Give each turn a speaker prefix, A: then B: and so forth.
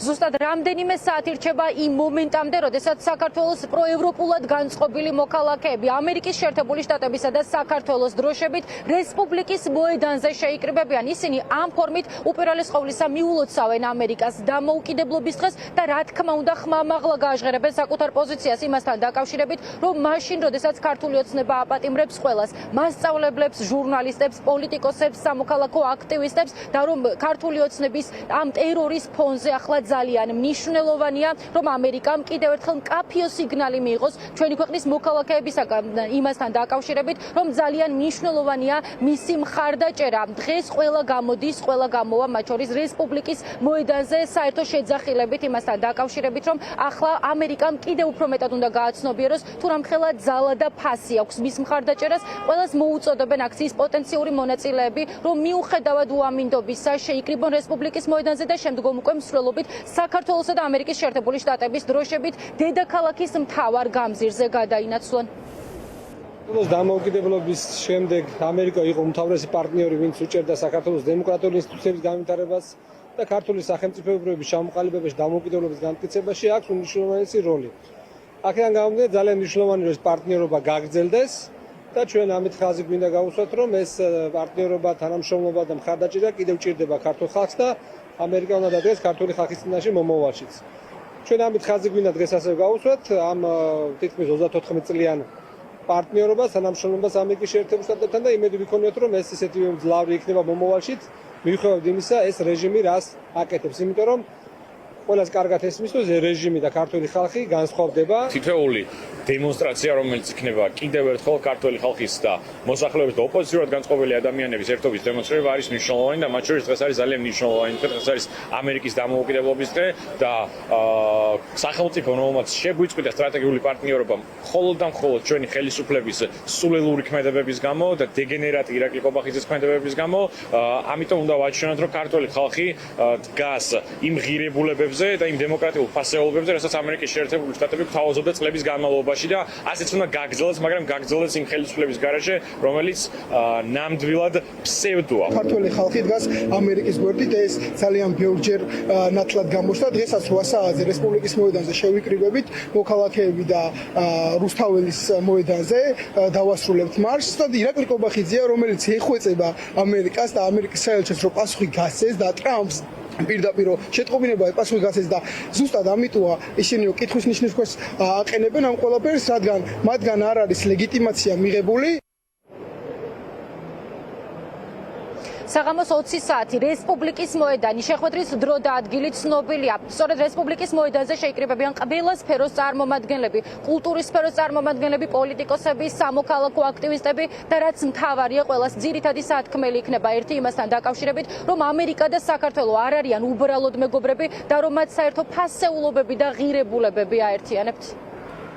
A: ზუსტად რამდენიმე საათი რჩება იმ მომენტამდე, როდესაც საქართველოს პროევროპულად განწყობილი მოქალაქეები ამერიკის შეერთებული შტატებისა და საქართველოს დროშებით რესპუბლიკის მოედანზე შეიკრიბებიან. ისინი ამ ფორმით უპირველეს ყოვლისა მიულოცავენ ამერიკას დამოუკიდებლობის დღეს და რა თქმა უნდა ხმამაღლა გააჟღერებენ საკუთარ პოზიციას იმასთან დაკავშირებით, რომ მაშინ, როდესაც ქართული ოცნება აპატიმრებს ყველას, მასწავლებლებს, ჟურნალისტებს, პოლიტიკოსებს, სამოქალაქო აქტივისტებს და რომ ქართული ოცნების ამ ტერორის ფონზე ახლა ძალიან მნიშვნელოვანია, რომ ამერიკამ კიდევ ერთხელ მკაფიო სიგნალი მიიღოს ჩვენი ქვეყნის მოქალაქეებისაგან იმასთან დაკავშირებით, რომ ძალიან მნიშვნელოვანია მისი მხარდაჭერა. დღეს ყველა გამოდის, ყველა გამოვა მათ შორის რესპუბლიკის მოედანზე საერთო შეძახილებით იმასთან დაკავშირებით, რომ ახლა ამერიკამ კიდევ უფრო მეტად უნდა გააცნობიეროს თუ რამხელა ძალა და ფასი აქვს მის მხარდაჭერას. ყველას მოუწოდებენ აქციის პოტენციური მონაწილეები, რომ მიუხედავად უამინდობისა შეიკრიბონ რესპუბლიკის მოედანზე და შემდგომ უკვე მსვლელობით საქართველოსა და ამერიკის შეერთებული შტატების დროშებით დედაქალაქის მთავარ გამზირზე გადაინაცვლონ.
B: დამოუკიდებლობის შემდეგ ამერიკა იყო უმთავრესი პარტნიორი, ვინც უჭერდა საქართველოს დემოკრატიული ინსტიტუციების განვითარებას და ქართული სახელმწიფოებრიობის ჩამოყალიბებაში დამოუკიდებლობის განმტკიცებაში აქვს უმნიშვნელოვანესი როლი. აქედან გამომდინარე ძალიან მნიშვნელოვანი რომ ეს პარტნიორობა გაგრძელდეს და ჩვენ ამით ხაზი გვინდა გავუსვათ, რომ ეს პარტნიორობა, თანამშრომლობა და მხარდაჭერა კიდევ ჭირდება ქართულ ხალხს და ამერიკა უნდა დადგეს ქართული ხალხის წინაშე მომავალშიც. ჩვენ ამით ხაზი გვინდა დღეს ასევე გავუსვათ ამ თითქმის 34 წლიან პარტნიორობას, თანამშრომლობას ამერიკის შეერთებულ შტატებთან და იმედი ვიქონიოთ, რომ ეს ისეთივე მძლავრი იქნება მომავალშიც, მიუხედავად იმისა, ეს რეჟიმი რას აკეთებს, იმიტომ რომ ყველას კარგად ესმის, რომ ეს რეჟიმი და ქართული ხალხი განსხვავდება.
C: თითოეული დემონსტრაცია, რომელიც იქნება კიდევ ერთხელ ქართული ხალხის და მოსახლეობის და ოპოზიციურად განწყობილი ადამიანების ერთობის დემონსტრირება არის მნიშვნელოვანი და მათ შორის დღეს არის ძალიან მნიშვნელოვანი. დღეს არის ამერიკის დამოუკიდებლობის დღე და სახელმწიფო, რომელმაც შეგვიწყვიტა სტრატეგიული პარტნიორობა მხოლოდ და მხოლოდ ჩვენი ხელისუფლების სულელური ქმედებების გამო და დეგენერატი ირაკლი ყობახიძის ქმედებების გამო, ამიტომ უნდა ვაჩვენოთ, რომ ქართული ხალხი დგას იმ ღირებულებებზე და იმ დემოკრატიულ ფასეულობებზე, რასაც ამერიკის შეერთებული შტატები გვთავაზობდა წლების განმავლობაში და ასეც უნდა გაგრძელდეს, მაგრამ გაგრძელდეს იმ ხელისუფლების გარეშე, რომელიც ნამდვილად ფსევდოა.
D: ქართული ხალხი დგას ამერიკის გვერდით და ეს ძალიან ბევრჯერ ნათლად გამოჩნდა. დღესაც 8 საათზე რესპუბლიკის მოედანზე შევიკრიბებით მოქალაქეები და რუსთაველის მოედანზე დავასრულებთ მარშს და ირაკლი ყობახიძეა, რომელიც ეხვეწება ამერიკას და ამერიკის საელჩოს რომ პასუხი გასცეს და ტრამპს პირდაპირ შეტყობინება პასუხი გასცეს და ზუსტად ამიტომა ისინი კითხვის ნიშნის ქვეშ აყენებენ ამ ყველაფერს, რადგან მათგან არ არის ლეგიტიმაცია მიღებული.
A: საღამოს 20 საათი რესპუბლიკის მოედანი შეხვედრის დრო და ადგილი ცნობილია. სწორედ რესპუბლიკის მოედანზე შეიკრიბებიან ყველა სფეროს წარმომადგენლები, კულტურის სფეროს წარმომადგენლები, პოლიტიკოსები, სამოქალაქო აქტივისტები და რაც მთავარია, ყველას ძირითადი სათქმელი იქნება ერთი იმასთან დაკავშირებით, რომ ამერიკა და საქართველო არ არიან უბრალოდ მეგობრები და რომ მათ საერთო ფასეულობები და ღირებულებები აერთიანებთ.